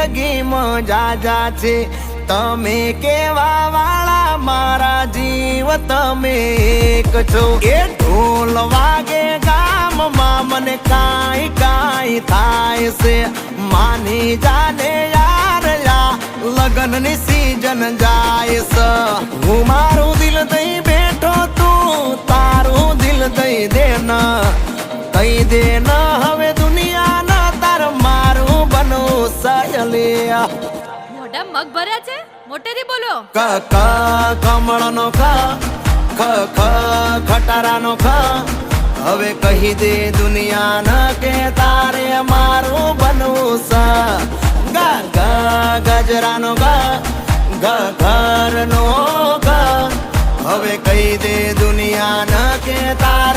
જિંદગીમાં જાજા છે તમે કેવા વાળા મારા જીવ તમે એક છો એ ઢોલ વાગે ગામમાં મને કાંઈ કાંઈ થાય છે માની જાને યાર લગનની સીઝન જાય છે હું મારું દિલ દઈ બેઠો તું તારું દિલ દઈ દે હવે દુનિયાના તાર મારું બનવું સયલિયા મોઢા મગ ભર્યા છે મોટેથી બોલો ક ક કમળનો ખ ખટારાનો ખ હવે કહી દે દુનિયાને કે તારે મારું બનવું સ ગ ગ ગજરાનો ગ ઘરનો ગ હવે કહી દે દુનિયાને કે તારે